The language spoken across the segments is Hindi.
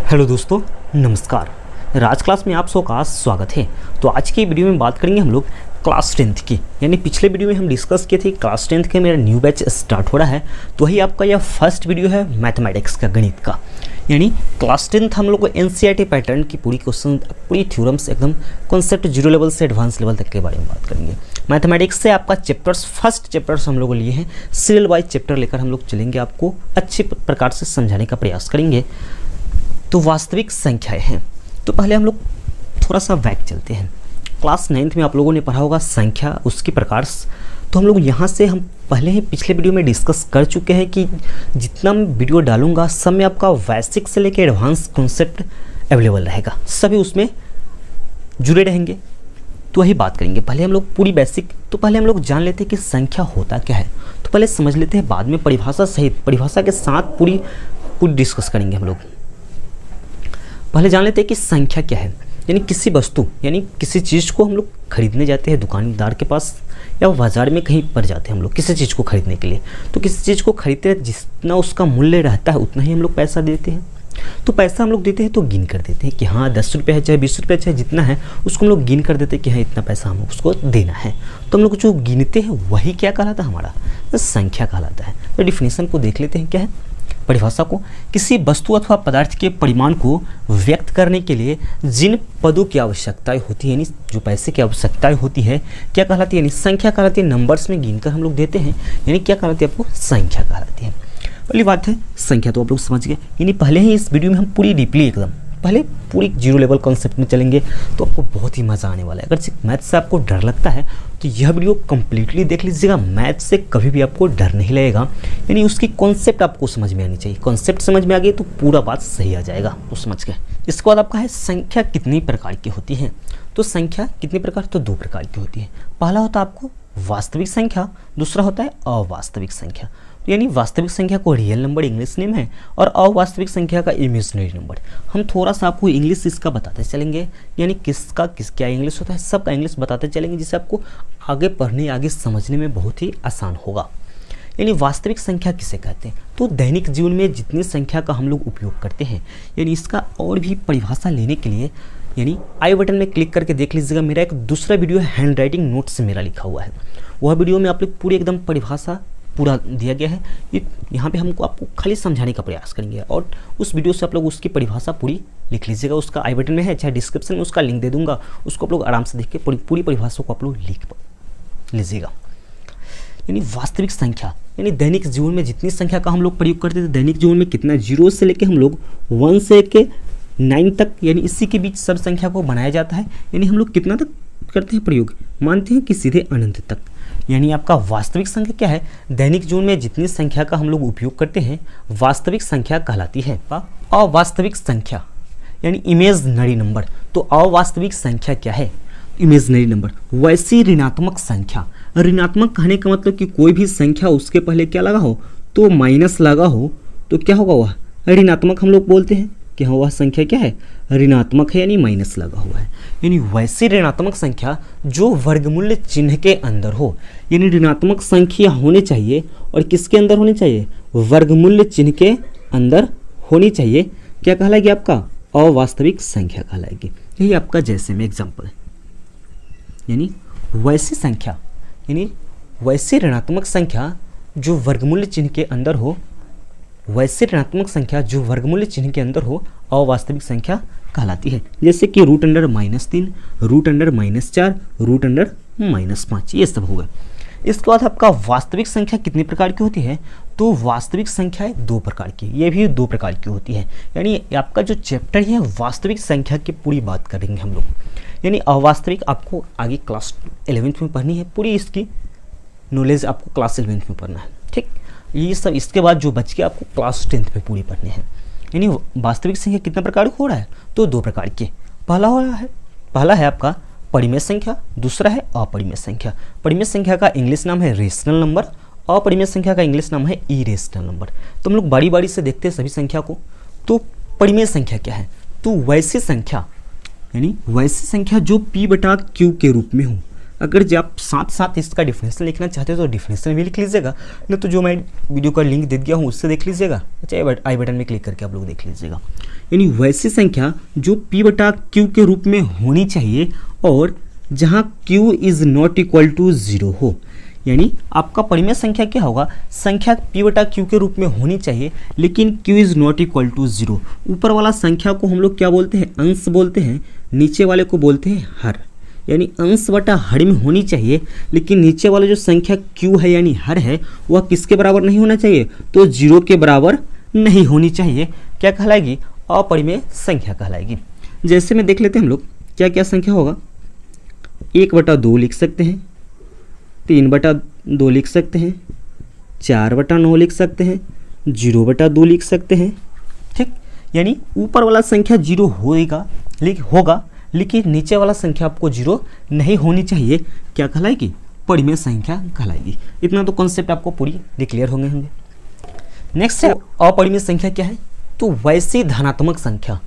हेलो दोस्तों, नमस्कार। राज क्लास में आप सबका स्वागत है। तो आज की वीडियो में बात करेंगे हम लोग क्लास 10th की। यानी पिछले वीडियो में हम डिस्कस किए थे क्लास 10th के मेरा न्यू बैच स्टार्ट हो रहा है, तो वही आपका यह फर्स्ट वीडियो है मैथमेटिक्स का, गणित का। यानी क्लास 10th हम लोग को एनसीईआरटी पैटर्न की पूरी क्वेश्चन, पूरी थ्योरम्स, एकदम कॉन्सेप्ट जीरो लेवल से एडवांस लेवल तक के बारे में बात करेंगे। मैथमेटिक्स से आपका चैप्टर्स, फर्स्ट चैप्टर्स हम लोग लिए हैं, सीरियल वाइज चैप्टर लेकर हम लोग चलेंगे, आपको अच्छे प्रकार से समझाने का प्रयास करेंगे। तो वास्तविक संख्याएं हैं, तो पहले हम लोग थोड़ा सा बैक चलते हैं। क्लास 9th में आप लोगों ने पढ़ा होगा संख्या, उसके प्रकार। तो हम लोग यहाँ से हम पहले ही पिछले वीडियो में डिस्कस कर चुके हैं कि जितना मैं वीडियो डालूंगा सब में आपका बेसिक से लेकर एडवांस कॉन्सेप्ट अवेलेबल रहेगा, सभी उसमें जुड़े रहेंगे। तो वही बात करेंगे। पहले हम लोग पूरी बेसिक, तो पहले हम लोग जान लेते हैं कि संख्या होता क्या है। तो पहले समझ लेते हैं, बाद में परिभाषा सहित, परिभाषा के साथ पूरी डिस्कस करेंगे हम लोग। पहले जान लेते हैं कि संख्या क्या है। यानी किसी वस्तु, यानी किसी चीज़ को हम लोग खरीदने जाते हैं दुकानदार के पास, या बाज़ार में कहीं पर जाते हैं हम लोग किसी चीज़ को खरीदने के लिए। तो किसी चीज़ को खरीदते हैं, जितना उसका मूल्य रहता है उतना ही हम लोग पैसा देते हैं। तो पैसा हम लोग देते हैं तो गिन कर देते हैं कि हाँ 10 रुपये है, चाहे 20 रुपये, चाहे जितना है उसको हम लोग गिन कर देते हैं कि हाँ इतना पैसा हम उसको देना है। तो हम लोग जो गिनते हैं वही क्या कहलाता है, हमारा संख्या कहलाता है। तो डिफिनेशन को देख लेते हैं, क्या है परिभाषा को। किसी वस्तु अथवा पदार्थ के परिमाण को व्यक्त करने के लिए जिन पदों की आवश्यकताएं होती है, यानी जो पैसे की आवश्यकताएं होती है, क्या कहलाती है, यानी संख्या कहलाती है। नंबर्स में गिनकर हम लोग देते हैं, यानी क्या कहलाती है, आपको संख्या कहलाती है। पहली बात है संख्या, तो आप लोग समझ गए। यानी पहले ही इस वीडियो में हम पूरी डीपली, एकदम पहले पूरी जीरो लेवल कॉन्सेप्ट में चलेंगे, तो आपको बहुत ही मज़ा आने वाला है। अगर मैथ से आपको डर लगता है तो यह वीडियो कंप्लीटली देख लीजिएगा। मैथ से कभी भी आपको डर नहीं लगेगा, यानी उसकी कॉन्सेप्ट आपको समझ में आनी चाहिए। कॉन्सेप्ट समझ में आ गई तो पूरा बात सही आ जाएगा, तो समझ गए। इसके बाद आपका है संख्या कितनी प्रकार की होती है। तो संख्या कितनी प्रकार, तो 2 प्रकार की होती है। पहला होता है आपको वास्तविक संख्या, दूसरा होता है अवास्तविक संख्या। यानी वास्तविक संख्या को रियल नंबर इंग्लिश नेम है, और अवास्तविक संख्या का इमेजिनरी नंबर। हम थोड़ा सा आपको इंग्लिश इसका बताते चलेंगे, यानी किसका क्या इंग्लिश होता है, सबका इंग्लिश बताते चलेंगे, जिससे आपको आगे पढ़ने, आगे समझने में बहुत ही आसान होगा। यानी वास्तविक संख्या किसे कहते हैं, तो दैनिक जीवन में जितनी संख्या का हम लोग उपयोग करते हैं। यानी इसका और भी परिभाषा लेने के लिए यानी आई बटन में क्लिक करके देख लीजिएगा, मेरा एक दूसरा वीडियो है, हैंड राइटिंग नोट से मेरा लिखा हुआ है। वह वीडियो में आप लोग पूरी एकदम परिभाषा पूरा दिया गया है। यहाँ पे हमको आपको खाली समझाने का प्रयास करेंगे, और उस वीडियो से आप लोग उसकी परिभाषा पूरी लिख लीजिएगा। उसका आई बटन में है, चाहे डिस्क्रिप्शन में उसका लिंक दे दूंगा, उसको आप लोग आराम से देख के पूरी परिभाषा को आप लोग लिख लीजिएगा। यानी वास्तविक संख्या, यानी दैनिक जीवन में जितनी संख्या का हम लोग प्रयोग करते थे, दैनिक जीवन में कितना, 0 से लेके हम लोग 1 से लेके 9 तक, यानी इसी के बीच सब संख्या को बनाया जाता है। यानी हम लोग कितना तक करते हैं प्रयोग, मानते हैं कि सीधे अनंत तक। यानी आपका वास्तविक संख्या क्या है, दैनिक जीवन में जितनी संख्या का हम लोग उपयोग करते हैं वास्तविक संख्या कहलाती है। अवास्तविक संख्या यानी इमेजिनरी नंबर। तो अवास्तविक संख्या क्या है, इमेजिनरी नंबर। वैसी ऋणात्मक संख्या, ऋणात्मक कहने का मतलब कि कोई भी संख्या उसके पहले क्या लगा हो, तो माइनस लगा हो, तो क्या होगा, वह ऋणात्मक हम लोग बोलते हैं कि हाँ वह संख्या क्या है, ऋणात्मक है, यानी माइनस लगा हुआ है। यानी वैसी ऋणात्मक संख्या जो वर्गमूल चिन्ह के अंदर हो। यानी ऋणात्मक संख्या होनी चाहिए, और किसके अंदर होनी चाहिए, वर्गमूल चिन्ह के अंदर होनी चाहिए। क्या कहलाएगी, आपका अवास्तविक संख्या कहलाएगी। यही आपका जैसे में एग्जाम्पल है। यानी वैसी संख्या, यानी वैसी ऋणात्मक संख्या जो वर्गमूल चिन्ह के अंदर हो, वैसे ऋणात्मक संख्या जो वर्गमूल चिन्ह के अंदर हो अवास्तविक संख्या कहलाती है। जैसे कि √3, √-4, √-5, ये सब होगा। इसके बाद आपका वास्तविक संख्या कितनी प्रकार की होती है, तो वास्तविक संख्याएं 2 प्रकार की, ये भी 2 प्रकार की होती है। यानी आपका जो चैप्टर है वास्तविक संख्या की पूरी बात करेंगे हम लोग। यानी अवास्तविक आपको आगे क्लास 11th में पढ़नी है, पूरी इसकी नॉलेज आपको क्लास 11th में पढ़ना है, ठीक। ये सब इसके बाद जो बच के आपको क्लास 10th में पूरी पढ़नी है। यानी वास्तविक संख्या कितने प्रकार की हो रहा है, तो 2 प्रकार की। पहला है आपका परिमेय संख्या, दूसरा है अपरिमेय संख्या। परिमेय संख्या का इंग्लिश नाम है रेशनल नंबर, अपरिमेय संख्या का इंग्लिश नाम है इरेशनल नंबर। तो हम लोग बारी बारी से देखते हैं सभी संख्या को। तो परिमेय संख्या क्या है, तो वैसी संख्या, यानी वैसी संख्या जो P/Q के रूप में हो। अगर जो आप साथ साथ इसका डिफिनेशन लिखना चाहते हो तो डिफिनेशन भी लिख लीजिएगा, नहीं तो जो मैं वीडियो का लिंक दे दिया हूँ उससे देख लीजिएगा, अच्छा आई बटन में क्लिक करके आप लोग देख लीजिएगा। यानी वैसी संख्या जो p बटा q के रूप में होनी चाहिए और जहाँ q is not equal to 0 हो। यानी आपका परिमेय संख्या क्या होगा, संख्या p बटा q के रूप में होनी चाहिए लेकिन q is not equal to 0। ऊपर वाला संख्या को हम लोग क्या बोलते हैं, अंश बोलते हैं, नीचे वाले को बोलते हैं हर। यानी अंश बटा हर में होनी चाहिए लेकिन नीचे वाला जो संख्या q है यानी हर है वह किसके बराबर नहीं होना चाहिए, तो 0 के बराबर नहीं होनी चाहिए। क्या कहलाएगी, अपरिमेय संख्या कहलाएगी। जैसे में देख लेते हैं हम लोग क्या क्या संख्या होगा, 1/2 लिख सकते हैं, 3/2 लिख सकते हैं, 4/9 लिख सकते हैं, 0/2 लिख सकते हैं। ठीक, यानी ऊपर वाला संख्या 0 होगा लेकिन नीचे वाला संख्या आपको 0 नहीं होनी चाहिए। क्या कहलाएगी, परिमेय संख्या कहलाएगी। इतना तो कॉन्सेप्ट आपको पूरी क्लियर होंगे। नेक्स्ट है अपरिमेय संख्या क्या है, तो वैसी धनात्मक संख्या।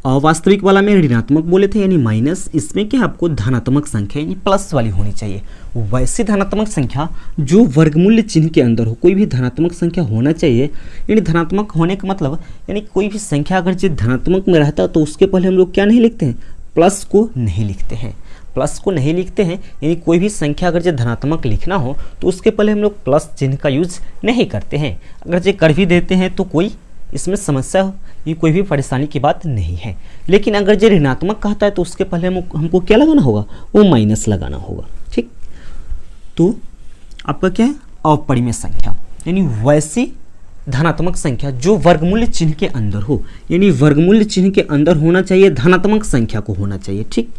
अवास्तविक वाला में ऋणात्मक बोले थे यानी माइनस, इसमें क्या आपको धनात्मक संख्या यानी प्लस वाली होनी चाहिए। वैसी धनात्मक संख्या जो वर्गमूल चिन्ह के अंदर हो, कोई भी धनात्मक संख्या होना चाहिए। यानी धनात्मक होने का मतलब यानी कोई भी संख्या अगर जो धनात्मक में रहता है तो उसके पहले हम लोग क्या नहीं लिखते हैं, प्लस को नहीं लिखते हैं। प्लस को नहीं लिखते हैं यानी कोई भी संख्या अगर जो धनात्मक लिखना हो तो उसके पहले हम लोग प्लस चिन्ह का यूज नहीं करते हैं। अगर जो कर भी देते हैं तो कोई इसमें समस्या हो, ये कोई भी परेशानी की बात नहीं है। लेकिन अगर जो ऋणात्मक कहता है तो उसके पहले हमको क्या लगाना होगा, वो माइनस लगाना होगा। ठीक, तो आपका क्या है, अपरिमेय संख्या यानी वैसी धनात्मक संख्या जो वर्गमूल चिन्ह के अंदर हो, यानी वर्गमूल चिन्ह के अंदर होना चाहिए, धनात्मक संख्या को होना चाहिए। ठीक,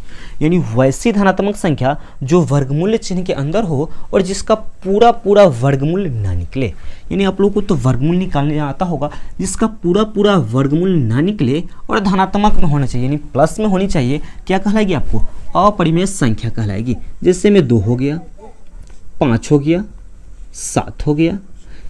यानी वैसी धनात्मक संख्या जो वर्गमूल चिन्ह के अंदर हो और जिसका पूरा पूरा वर्गमूल ना निकले। यानी आप लोगों को तो वर्गमूल निकालने आता होगा, जिसका पूरा पूरा वर्गमूल ना निकले और धनात्मक में होना चाहिए यानी प्लस में होनी चाहिए। क्या कहलाएगी, आपको अपरिमेय संख्या कहलाएगी। जैसे में 2 हो गया, 5 हो गया, 7 हो गया,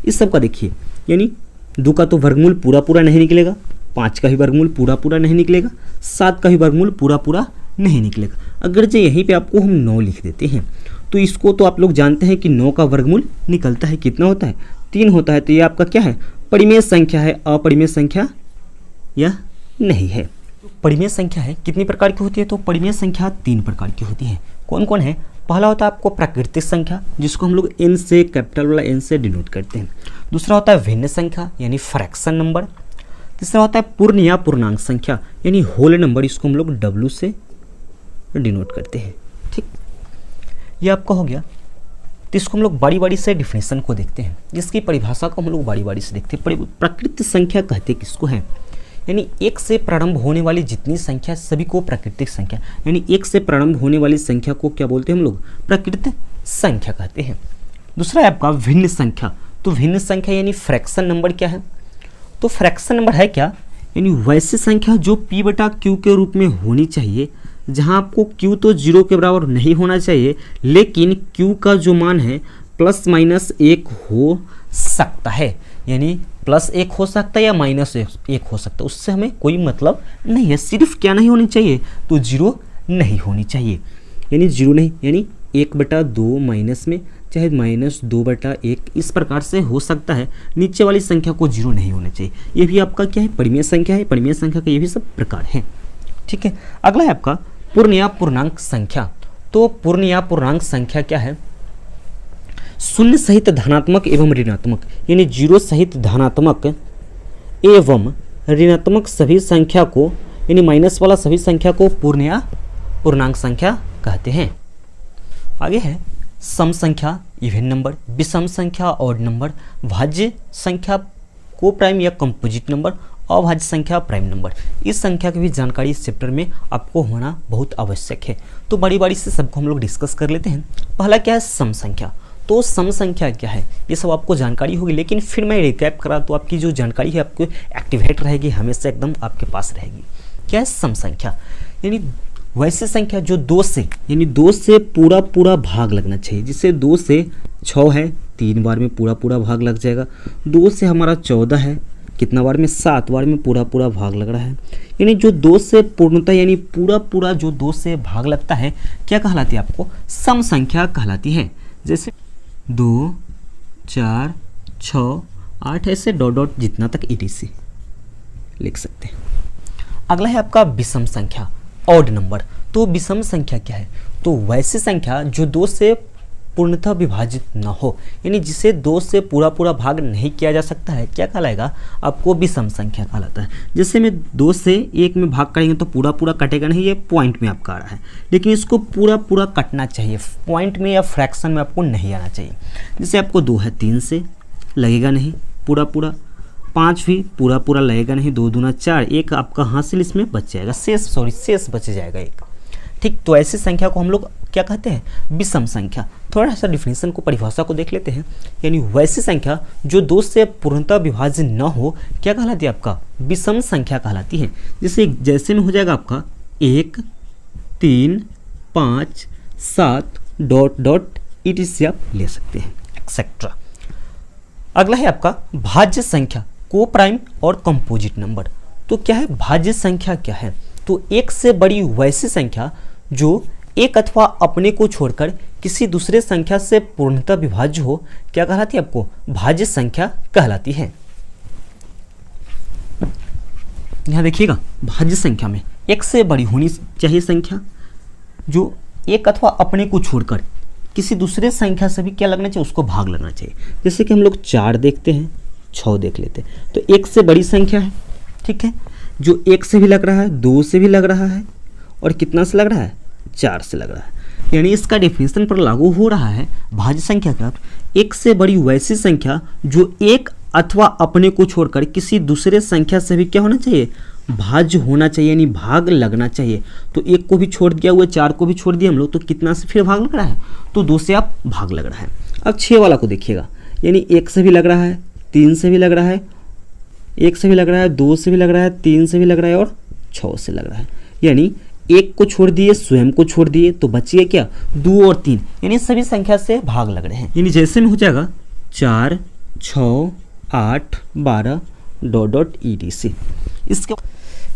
इस सब का देखिए यानी 2 का तो वर्गमूल पूरा पूरा नहीं निकलेगा, 5 का भी वर्गमूल पूरा पूरा नहीं निकलेगा, 7 का भी वर्गमूल पूरा पूरा नहीं निकलेगा। अगर जो यहीं पे आपको हम 9 लिख देते हैं तो इसको तो आप लोग जानते हैं कि 9 का वर्गमूल निकलता है, कितना होता है, 3 होता है। तो ये आपका क्या है, परिमेय संख्या है, अपरिमेय संख्या यह नहीं है। परिमेय संख्या है कितनी प्रकार की होती है, तो परिमेय संख्या 3 प्रकार की होती है। कौन कौन है, पहला होता है आपको प्राकृतिक संख्या जिसको हम लोग n से, कैपिटल वाला n से डिनोट करते हैं। दूसरा होता है भिन्न संख्या यानी फ्रैक्शन नंबर। तीसरा होता है पूर्ण या पूर्णांक संख्या यानी होल नंबर, इसको हम लोग w से डिनोट करते हैं। ठीक, ये आपका हो गया। तो इसको हम लोग बारी बारी से डिफिनेशन को देखते हैं, जिसकी परिभाषा को हम लोग बारी बारी से देखते हैं। प्राकृतिक संख्या कहते किसको है, यानी 1 से प्रारंभ होने वाली जितनी संख्या सभी को प्राकृतिक संख्या, यानी 1 से प्रारंभ होने वाली संख्या को क्या बोलते हैं हम लोग, प्राकृतिक संख्या कहते हैं। दूसरा है आपका भिन्न संख्या। तो भिन्न संख्या यानी फ्रैक्शन नंबर क्या है, तो फ्रैक्शन नंबर है क्या, यानी वैसी संख्या जो p बटा q के रूप में होनी चाहिए, जहां आपको q तो 0 के बराबर नहीं होना चाहिए लेकिन q का जो मान है ±1 हो सकता है। यानी +1 हो सकता है या -1 हो सकता है, उससे हमें कोई मतलब नहीं है। सिर्फ क्या नहीं होनी चाहिए, तो 0 नहीं होनी चाहिए। यानी 0 नहीं, यानी 1/2 माइनस में चाहे -2/1 इस प्रकार से हो सकता है। नीचे वाली संख्या को 0 नहीं होना चाहिए। ये भी आपका क्या है, परिमेय संख्या है। परिमेय संख्या का ये भी सब प्रकार है। ठीक है, अगला है आपका पूर्ण या पूर्णांक संख्या। तो पूर्ण या पूर्णांक संख्या क्या है, शून्य सहित धनात्मक एवं ऋणात्मक, यानी 0 सहित धनात्मक एवं ऋणात्मक सभी संख्या को, यानी माइनस वाला सभी संख्या को पूर्ण या पूर्णांक संख्या कहते हैं। आगे है सम संख्या, इवन नंबर, विषम संख्या, ऑड नंबर, भाज्य संख्या, को प्राइम या कंपोजिट नंबर, अभाज्य संख्या, प्राइम नंबर। इस संख्या की भी जानकारी इस चैप्टर में आपको होना बहुत आवश्यक है। तो बड़ी बारी से सबको हम लोग डिस्कस कर लेते हैं। पहला क्या है, सम संख्या। तो सम संख्या क्या है ये सब आपको जानकारी होगी, लेकिन फिर मैं रिकैप करा तो आपकी जो जानकारी है आपको एक्टिवेट रहेगी, हमेशा एकदम आपके पास रहेगी। क्या है सम संख्या, यानी वैसी संख्या जो 2 से, यानी 2 से पूरा पूरा भाग लगना चाहिए। जिससे 2 से 6 है, 3 बार में पूरा पूरा भाग लग जाएगा। 2 से हमारा 14 है, कितना बार में, 7 बार में पूरा पूरा भाग लग रहा है। यानी जो 2 से पूर्णतः यानी पूरा पूरा जो 2 से भाग लगता है क्या कहलाती है आपको, सम संख्या कहलाती है। जैसे 2, 4, 6, 8 ऐसे डॉट डॉट जितना तक etc लिख सकते हैं। अगला है आपका विषम संख्या, ऑड नंबर। तो विषम संख्या क्या है, तो वैसी संख्या जो 2 से पूर्णतः विभाजित न हो, यानी जिसे 2 से पूरा पूरा भाग नहीं किया जा सकता है, क्या कहलाएगा आपको, विषम संख्या कहलाता है। जैसे में 2 से 1 में भाग करेंगे तो पूरा पूरा कटेगा नहीं, ये पॉइंट में आपका आ रहा है, लेकिन इसको पूरा पूरा कटना चाहिए, पॉइंट में या फ्रैक्शन में आपको नहीं आना चाहिए। जैसे आपको 2 है, 3 से लगेगा नहीं पूरा पूरा, 5 भी पूरा पूरा लगेगा नहीं, 2 दूना 4, एक आपका हासिल इसमें बच जाएगा, शेष बच जाएगा एक। ठीक, तो ऐसी संख्या को हम लोग क्या कहते हैं, विषम संख्या। थोड़ा सा डिफिनेशन को, परिभाषा को देख लेते हैं। यानी वैसी संख्या जो 2 से पूर्णतः विभाजित न हो, क्या कहलाती है आपका, विषम संख्या कहलाती है। जैसे में हो जाएगा आपका 1, 3, 5, 7 डॉट डॉट etc आप ले सकते हैं, एक्सेट्रा। अगला है आपका भाज्य संख्या, को प्राइम और कंपोजिट नंबर। तो क्या है भाज्य संख्या, क्या है, तो एक से बड़ी वैसी संख्या जो एक अथवा अपने को छोड़कर किसी दूसरे संख्या से पूर्णतः विभाज्य हो, क्या कहलाती है आपको, भाज्य संख्या कहलाती है। यहां देखिएगा, भाज्य संख्या में एक से बड़ी होनी चाहिए संख्या जो एक अथवा अपने को छोड़कर किसी दूसरे संख्या से भी क्या लगना चाहिए, उसको भाग लगना चाहिए। जैसे कि हम लोग 4 देखते हैं, 6 देख लेते हैं, तो एक से बड़ी संख्या है, ठीक है, जो 1 से भी लग रहा है, 2 से भी लग रहा है, और कितना से लग रहा है, 4 से लग रहा है। यानी इसका डेफिनेशन पर लागू हो रहा है भाज्य संख्या का, एक से बड़ी वैसी संख्या जो एक अथवा अपने को छोड़कर किसी दूसरे संख्या से भी क्या होना चाहिए, भाज्य होना चाहिए, यानी भाग लगना चाहिए। तो 1 को भी छोड़ दिया हुआ, 4 को भी छोड़ दिया हम लोग, तो कितना से फिर भाग लग रहा है, तो 2 से आप भाग लग रहा है। अब 6 वाला को देखिएगा, यानी 1 से भी लग रहा है, 3 से भी लग रहा है, 1 से भी लग रहा है, 2 से भी लग रहा है, 3 से भी लग रहा है, और 6 से लग रहा है। यानी 1 को छोड़ दिए, स्वयं को छोड़ दिए, तो बचिए क्या, 2 और 3, यानी सभी संख्या से भाग लग रहे हैं। यानी जैसे में हो जाएगा 4, 6, 8, 12 डॉट डॉट etc।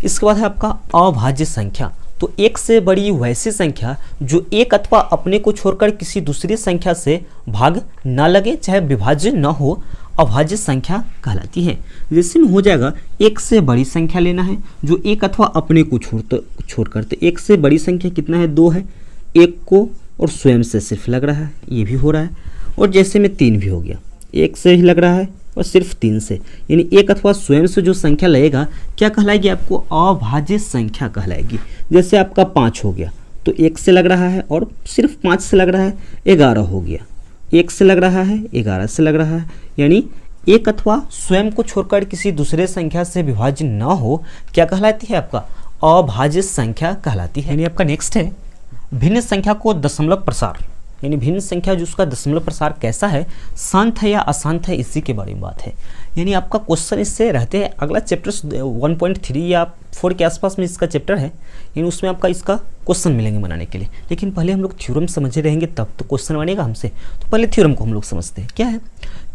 इसके बाद है आपका अभाज्य संख्या। तो एक से बड़ी वैसी संख्या जो एक अथवा अपने को छोड़कर किसी दूसरी संख्या से भाग ना लगे, चाहे विभाज्य न हो, अभाज्य संख्या कहलाती है। जैसे में हो जाएगा, एक से बड़ी संख्या लेना है जो एक अथवा अपने को छोड़कर, तो एक से बड़ी संख्या कितना है, 2 है, 1 को और स्वयं से सिर्फ लग रहा है, ये भी हो रहा है। और जैसे में 3 भी हो गया, 1 से ही लग रहा है और सिर्फ 3 से, यानी एक अथवा स्वयं से जो संख्या लगेगा क्या कहलाएगी आपको, अभाज्य संख्या कहलाएगी। जैसे आपका 5 हो गया, तो 1 से लग रहा है और सिर्फ 5 से लग रहा है, 11 हो गया, 1 से लग रहा है, 11 से लग रहा है, यानी एक अथवा स्वयं को छोड़कर किसी दूसरे संख्या से विभाज्य न हो, क्या कहलाती है आपका, अभाज्य संख्या कहलाती है। यानी आपका नेक्स्ट है भिन्न संख्या को दशमलव प्रसार। यानी भिन्न संख्या जो उसका दशमलव प्रसार कैसा है, शांत है या अशांत है, इसी के बारे में बात है। यानी आपका क्वेश्चन इससे रहते हैं, अगला चैप्टर 1.3 या 4 के आसपास में इसका चैप्टर है, यानी उसमें आपका इसका क्वेश्चन मिलेंगे बनाने के लिए। लेकिन पहले हम लोग थ्योरम समझे रहेंगे तब तो क्वेश्चन बनेगा हमसे। तो पहले थ्योरम को हम लोग समझते हैं, क्या है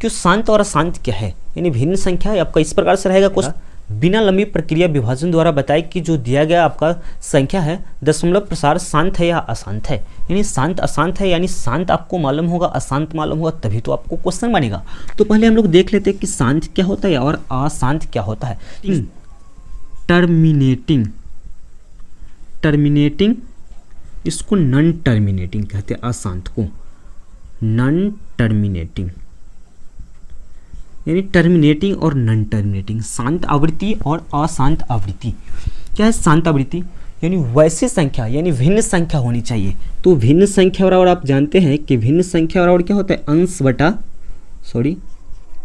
कि शांत और अशांत क्या है। यानी भिन्न संख्या आपका इस प्रकार से रहेगा क्वेश्चन, बिना लंबी प्रक्रिया विभाजन द्वारा बताए कि जो दिया गया आपका संख्या है दशमलव प्रसार शांत है या अशांत है। यानी शांत अशांत है, यानी शांत आपको मालूम होगा, अशांत मालूम होगा, तभी तो आपको क्वेश्चन बनेगा। तो पहले हम लोग देख लेते हैं कि शांत क्या होता है और अशांत क्या होता है। टर्मिनेटिंग इसको नॉन टर्मिनेटिंग कहते हैं, अशांत को नॉन टर्मिनेटिंग, यानी टर्मिनेटिंग और नॉन टर्मिनेटिंग, शांत आवृत्ति और अशांत आवृत्ति। क्या है शांत आवृत्ति, यानी वैसी संख्या यानी भिन्न संख्या होनी चाहिए। तो भिन्न संख्या बराबर आप जानते हैं कि भिन्न संख्या बराबर क्या होता है,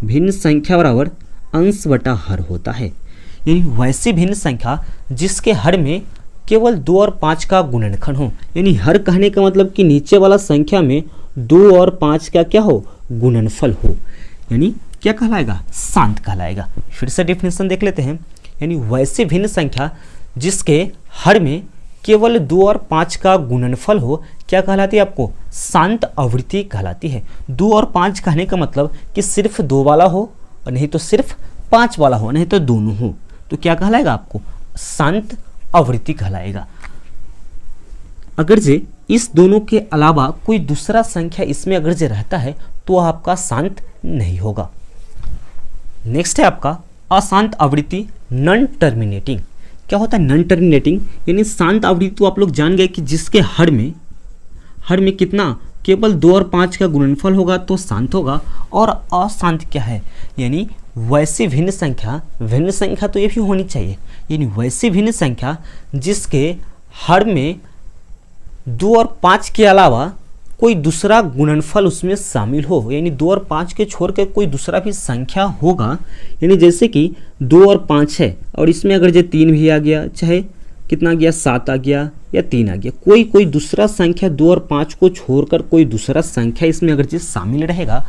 भिन्न संख्या बराबर अंश बटा हर होता है। यानी वैसी भिन्न संख्या जिसके हर में केवल 2 और 5 का गुणनखंड हो। यानी हर कहने का मतलब कि नीचे वाला संख्या में 2 और 5 का क्या हो, गुणनफल हो, यानी क्या कहलाएगा, शांत कहलाएगा। फिर से डेफिनेशन देख लेते हैं। यानी वैसी भिन्न संख्या जिसके हर में केवल 2 और 5 का गुणनफल हो, क्या कहलाती है आपको, शांत आवृत्ति कहलाती है। 2 और 5 कहने का मतलब कि सिर्फ 2 वाला हो और नहीं तो सिर्फ 5 वाला हो नहीं तो दोनों हो तो क्या कहलाएगा आपको शांत आवृत्ति कहलाएगा। अगर जे इस दोनों के अलावा कोई दूसरा संख्या इसमें अगर जे रहता है तो वह आपका शांत नहीं होगा। नेक्स्ट है आपका अशांत आवृत्ति नॉन टर्मिनेटिंग। क्या होता है नॉन टर्मिनेटिंग? यानी शांत आवृत्ति तो आप लोग जान गए कि जिसके हर में कितना केवल 2 और 5 का गुणनफल होगा तो शांत होगा। और अशांत क्या है? यानी वैसी भिन्न संख्या तो ये भी होनी चाहिए, यानी वैसी भिन्न संख्या जिसके हर में 2 और 5 के अलावा कोई दूसरा गुणनफल उसमें शामिल हो, यानी 2 और 5 के छोड़ के कोई दूसरा भी संख्या होगा। यानी जैसे कि 2 और 5 है और इसमें अगर जो 3 भी आ गया, चाहे कितना आ गया 7 आ गया या 3 आ गया, कोई दूसरा संख्या 2 और 5 को छोड़कर कोई दूसरा संख्या इसमें अगर जो शामिल रहेगा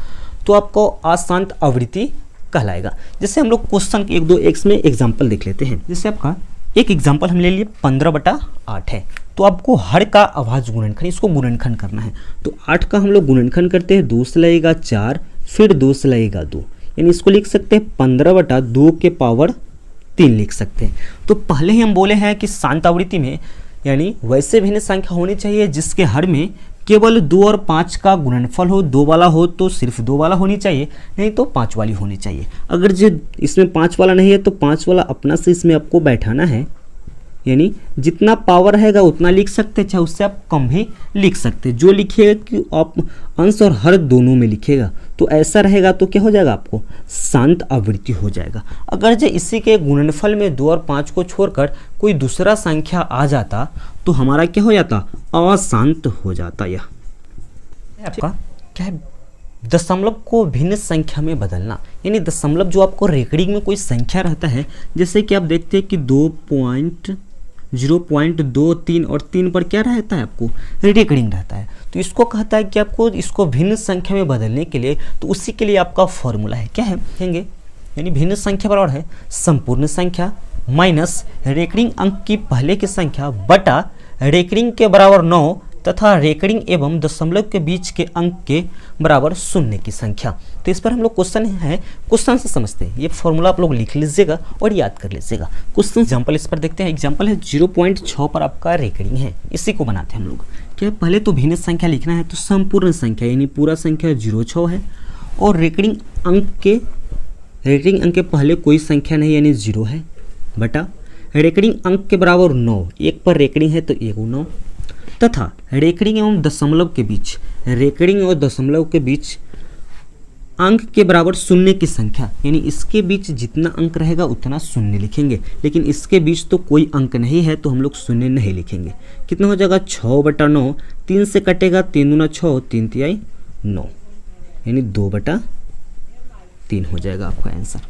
तो आपको अशांत आवृत्ति कहलाएगा। जैसे हम लोग क्वेश्चन 1-2 में एग्जाम्पल देख लेते हैं। जैसे आपका एक एग्जाम्पल हम ले लिए 15/8 है, तो आपको हर का अभाज्य गुणनखंड, इसको गुणनखंड करना है। तो 8 का हम लोग गुणनखंड करते हैं, 2 से लगेगा 4, फिर 2 से लगेगा 2, यानी इसको लिख सकते हैं 15/2 के पावर 3 लिख सकते हैं। तो पहले ही हम बोले हैं कि शांत आवृत्ति में यानी वैसे भिन्न संख्या होनी चाहिए जिसके हर में केवल 2 और 5 का गुणनफल हो, 2 वाला हो तो सिर्फ 2 वाला होनी चाहिए, नहीं तो 5 वाली होनी चाहिए। अगर जो इसमें 5 वाला नहीं है तो 5 वाला अपना से इसमें आपको बैठाना है, यानी जितना पावर रहेगा उतना लिख सकते हैं, चाहे उससे आप कम भी लिख सकते हैं। जो लिखिएगा कि आप अंश और हर दोनों में लिखिएगा तो ऐसा रहेगा तो क्या हो जाएगा आपको शांत आवृत्ति हो जाएगा। अगर जो इसी के गुणनफल में 2 और 5 को छोड़कर कोई दूसरा संख्या आ जाता तो हमारा क्या हो जाता अशांत हो जाता। यह आपका क्या है दशमलव को भिन्न संख्या में बदलना, यानी दशमलव जो आपको रेकॉर्डिंग में कोई संख्या रहता है, जैसे कि आप देखते हैं कि 0.23 और 3 पर क्या रहता है आपको रेकॉर्डिंग रहता है, तो इसको कहता है कि आपको इसको भिन्न संख्या में बदलने के लिए, तो उसी के लिए आपका फॉर्मूला है क्या है कहेंगे, यानी भिन्न संख्या बराबर है संपूर्ण संख्या माइनस रेकॉर्डिंग अंक की पहले की संख्या बटा रेकॉर्डिंग के बराबर 9 तथा रेकॉर्डिंग एवं दशमलव के बीच के अंक के बराबर 0 की संख्या। तो इस पर हम लोग क्वेश्चन से समझते हैं। ये फॉर्मूला आप लोग लिख लीजिएगा और याद कर लीजिएगा। क्वेश्चन एग्जांपल इस पर देखते हैं। एग्जांपल है 0.6 पर आपका रेकॉर्डिंग है, इसी को बनाते हैं हम लोग। क्या पहले तो भिन्न संख्या लिखना है, तो संपूर्ण संख्या यानी पूरा संख्या 0.6 है और रेकॉर्डिंग अंक के पहले कोई संख्या नहीं यानी 0 है बटा रेकॉर्डिंग अंक के बराबर 9, 1 पर रेकॉर्डिंग है तो 1 9 तथा रेकॉर्डिंग एवं दशमलव के बीच अंक के बराबर 0 की संख्या, यानी इसके बीच जितना अंक रहेगा उतना 0 लिखेंगे, लेकिन इसके बीच तो कोई अंक नहीं है तो हम लोग 0 नहीं लिखेंगे। कितना हो जाएगा 6/9, 3 से कटेगा 3 दूना 6, 3 तिहाई 9, यानी 2/3 हो जाएगा आपका आंसर।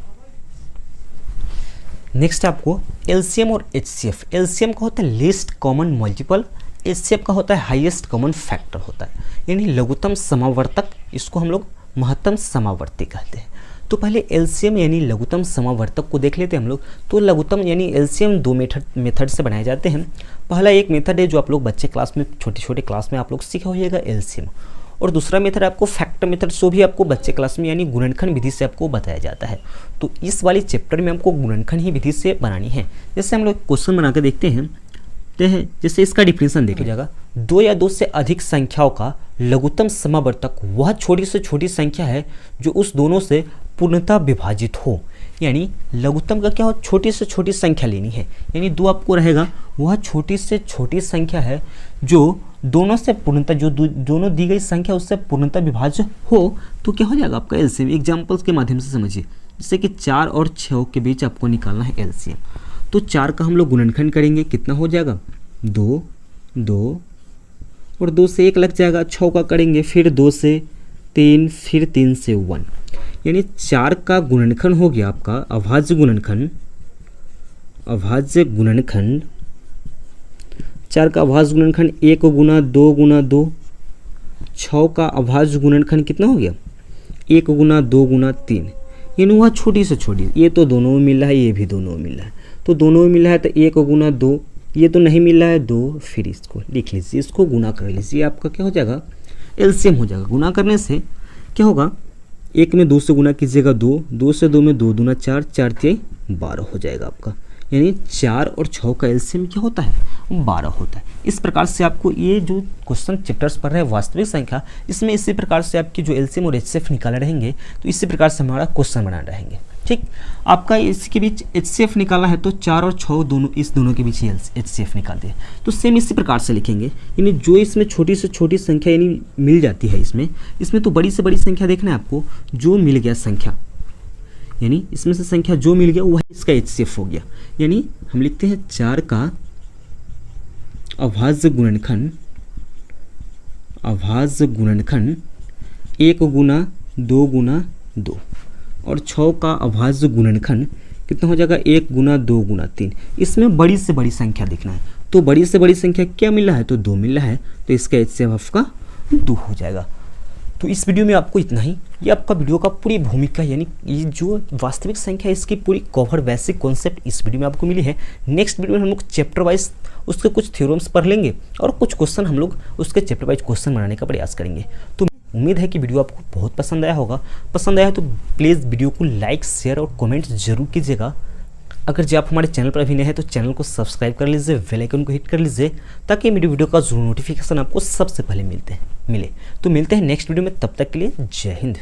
नेक्स्ट आपको एलसीएम और एचसीएफ। एलसीएम का होता है लीस्ट कॉमन मल्टीपल, एचसीएफ का होता है हाईएस्ट कॉमन फैक्टर होता है, यानी लघुत्तम समावर्तक, इसको हम लोग महत्तम समावर्ती कहते हैं। तो पहले एलसीएम यानी लघुत्तम समावर्तक को देख लेते हैं हम लोग। तो लघुत्तम यानी एलसीएम 2 मेथड से बनाए जाते हैं। पहला एक मेथड है जो आप लोग बच्चे क्लास में छोटे क्लास में आप लोग सीखा होइएगा एलसीएम, और दूसरा मेथड आपको फैक्टर मेथड, सो भी आपको बच्चे क्लास में यानी गुणनखंड विधि से आपको बताया जाता है। तो इस वाली चैप्टर में हमको गुणनखंड ही विधि से बनानी है। जैसे हम लोग क्वेश्चन बना कर देखते हैं, जैसे इसका डिफिनेशन देखा जाएगा, 2 या 2 से अधिक संख्याओं का लघुत्तम समावर्तक वह छोटी से छोटी संख्या है जो उस दोनों से पूर्णतः विभाजित हो। यानी लघुत्तम का क्या हो, छोटी से छोटी संख्या लेनी है, यानी 2 आपको रहेगा, वह छोटी से छोटी संख्या है जो दोनों से पूर्णतः, जो दोनों दी गई संख्या उससे पूर्णतः विभाज्य हो। तो क्या हो जाएगा आपका एलसीएम। एग्जाम्पल्स के माध्यम से समझिए, जैसे कि 4 और 6 के बीच आपको निकालना है एलसीएम। तो 4 का हम लोग गुणनखंड करेंगे, कितना हो जाएगा 2 2 और 2 से 1 लग जाएगा। 6 का करेंगे, फिर 2 से 3, फिर 3 से 1, यानी 4 का गुणनखंड हो गया आपका अभाज्य गुणनखंड 4 का अभाज्य गुणनखंड 1 गुना 2 गुना 2। 6 का अभाज्य गुणनखंड कितना हो गया 1 गुना 2 गुना 3, यानी वह छोटी से छोटी, ये तो दोनों में मिल रहा है, ये भी दोनों में मिल रहा है, तो दोनों में मिल रहा है तो 1 गुना 2, ये तो नहीं मिल रहा है 2, फिर इसको लिख लीजिए, इसको गुना कर लीजिए, आपका क्या हो जाएगा एलसीएम हो जाएगा। गुना करने से क्या होगा एक में 2 से गुना कीजिएगा 2, 2 से 2 में 2 दूना 4, 4 तिहाई 12 हो जाएगा आपका। यानी 4 और 6 का एलसीएम क्या होता है? 12 होता है। इस प्रकार से आपको ये जो क्वेश्चन चैप्टर्स पढ़ रहे हैं वास्तविक संख्या, इसमें इसी प्रकार से आपकी जो एलसीएम और एचसीएफ निकाले रहेंगे, तो इसी प्रकार से हमारा क्वेश्चन बना रहेंगे। ठीक, आपका इसके बीच एचसीएफ निकालना है तो 4 और 6 दोनों, इस दोनों के बीच ही एचसीएफ निकाल दिए। तो सेम इसी प्रकार से लिखेंगे, यानी जो इसमें छोटी से छोटी संख्या यानी मिल जाती है, इसमें तो बड़ी से बड़ी संख्या देखना है आपको, जो मिल गया संख्या, यानी इसमें से संख्या जो मिल गया वही इसका एचसीएफ हो गया। यानी हम लिखते हैं 4 का अभाज्य गुणनखंड 1 गुना 2 गुना 2, और 6 का अभाज्य गुणनखंड कितना हो जाएगा? 1 गुना 2 गुना 3। इसमें बड़ी से बड़ी संख्या देखना है, तो बड़ी से बड़ी संख्या क्या मिल रहा है? तो 2 मिल रहा है, तो इसका एचसीएफ आपका 2 हो जाएगा। तो इस वीडियो में आपको इतना ही। ये आपका वीडियो का पूरी भूमिका, यानी ये जो वास्तविक संख्या है इसकी पूरी कवर बेसिक कॉन्सेप्ट इस वीडियो में आपको मिली है। नेक्स्ट वीडियो में हम लोग चैप्टर वाइज उसके कुछ थ्योरम्स पढ़ लेंगे और कुछ क्वेश्चन हम लोग उसके चैप्टर वाइज क्वेश्चन बनाने का प्रयास करेंगे। तो उम्मीद है कि वीडियो आपको बहुत पसंद आया होगा। पसंद आया तो प्लीज़ वीडियो को लाइक, शेयर और कमेंट जरूर कीजिएगा। अगर जो आप हमारे चैनल पर अभी नए हैं तो चैनल को सब्सक्राइब कर लीजिए, बेल आइकन को हिट कर लीजिए, ताकि मेरी वीडियो का जरूर नोटिफिकेशन आपको सबसे पहले मिले। तो मिलते हैं नेक्स्ट वीडियो में, तब तक के लिए जय हिंद।